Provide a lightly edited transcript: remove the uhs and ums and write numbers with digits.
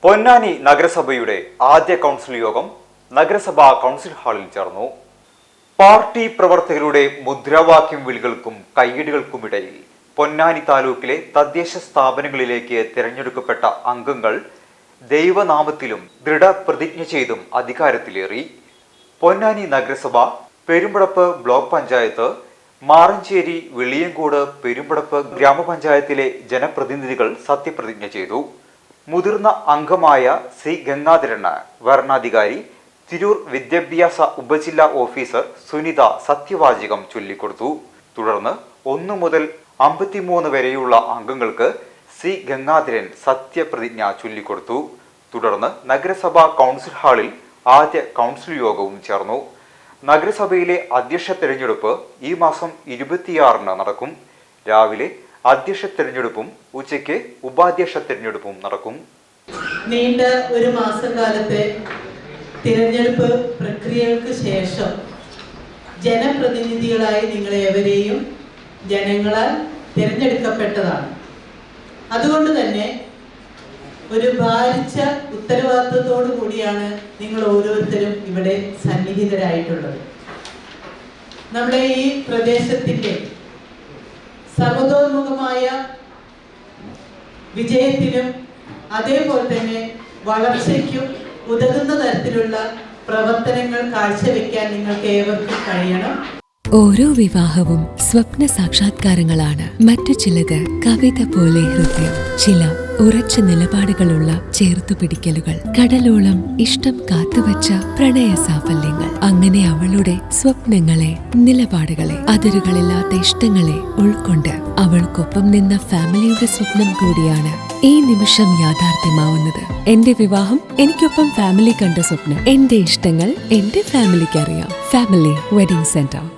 പൊന്നാനി നഗരസഭയുടെ ആദ്യ കൗൺസിൽ യോഗം നഗരസഭാ കൗൺസിൽ ഹാളിൽ ചേർന്നു. പാർട്ടി പ്രവർത്തകരുടെ മുദ്രാവാക്യം വിളികൾക്കും കയ്യടികൾക്കുമിടയിൽ പൊന്നാനി താലൂക്കിലെ തദ്ദേശ സ്ഥാപനങ്ങളിലേക്ക് തിരഞ്ഞെടുക്കപ്പെട്ട അംഗങ്ങൾ ദൈവനാമത്തിലും ദൃഢപ്രതിജ്ഞ ചെയ്തും അധികാരത്തിലേറി. പൊന്നാനി നഗരസഭ, പെരുമ്പടപ്പ് ബ്ലോക്ക് പഞ്ചായത്ത്, മാറഞ്ചേരി, വെളിയങ്കോട്, പെരുമ്പടപ്പ് ഗ്രാമപഞ്ചായത്തിലെ ജനപ്രതിനിധികൾ സത്യപ്രതിജ്ഞ ചെയ്തു. മുതിർന്ന അംഗമായ സി ഗംഗാധരന് വരണാധികാരി തിരൂർ വിദ്യാഭ്യാസ ഉപജില്ലാ ഓഫീസർ സുനിത സത്യവാചകം ചൊല്ലിക്കൊടുത്തു. തുടർന്ന് 1 മുതൽ 53 വരെയുള്ള അംഗങ്ങൾക്ക് സി ഗംഗാധരൻ സത്യപ്രതിജ്ഞ ചൊല്ലിക്കൊടുത്തു. തുടർന്ന് നഗരസഭാ കൗൺസിൽ ഹാളിൽ ആദ്യ കൗൺസിൽ യോഗവും ചേർന്നു. നഗരസഭയിലെ അധ്യക്ഷ തെരഞ്ഞെടുപ്പ് ഈ മാസം 26-ന് നടക്കും. രാവിലെ അധ്യക്ഷ തെരഞ്ഞെടുപ്പും ഉച്ചയ്ക്ക് ഉപാധ്യക്ഷ തെരഞ്ഞെടുപ്പും നടക്കും. നീണ്ട ഒരു മാസക്കാലത്തെ തിരഞ്ഞെടുപ്പ് പ്രക്രിയകൾക്ക് ശേഷം ജനപ്രതിനിധികളായി നിങ്ങളേവരെയും ജനങ്ങളാൽ തിരഞ്ഞെടുക്കപ്പെട്ടതാണ്. അതുകൊണ്ട് തന്നെ ഒരു ഭാരിച്ച ഉത്തരവാദിത്വത്തോടു കൂടിയാണ് നിങ്ങൾ ഓരോരുത്തരും ഇവിടെ സന്നിഹിതരായിട്ടുള്ളത്. നമ്മുടെ ഈ പ്രദേശത്തിൻ്റെ സർവതോന്മുഖമായ വിജയത്തിനും അതേപോലെ തന്നെ വളർച്ചയ്ക്കും ഉതകുന്ന തരത്തിലുള്ള പ്രവർത്തനങ്ങൾ കാഴ്ചവെക്കാൻ നിങ്ങൾക്ക് ഏവർക്കും കഴിയണം. ഓരോ വിവാഹവും സ്വപ്ന സാക്ഷാത്കാരങ്ങളാണ്. മറ്റു ചിലത് കവിത പോലെ ഹൃദയം, ചില ഉറച്ച നിലപാടുകളുള്ള ചേർത്തുപിടിക്കലുകൾ, കടലോളം ഇഷ്ടം കാത്തുവച്ച പ്രണയ സാഫല്യങ്ങൾ. അങ്ങനെ അവളുടെ സ്വപ്നങ്ങളെ, നിലപാടുകളെ, അതിരുകളില്ലാത്ത ഇഷ്ടങ്ങളെ ഉൾക്കൊണ്ട് അവൾക്കൊപ്പം നിന്ന ഫാമിലിയുടെ സ്വപ്നം കൂടിയാണ് ഈ നിമിഷം യാഥാർത്ഥ്യമാവുന്നത്. എന്റെ വിവാഹം എനിക്കൊപ്പം ഫാമിലി കണ്ട സ്വപ്നം. എന്റെ ഇഷ്ടങ്ങൾ എന്റെ ഫാമിലിക്ക് അറിയാം. Family wedding centre.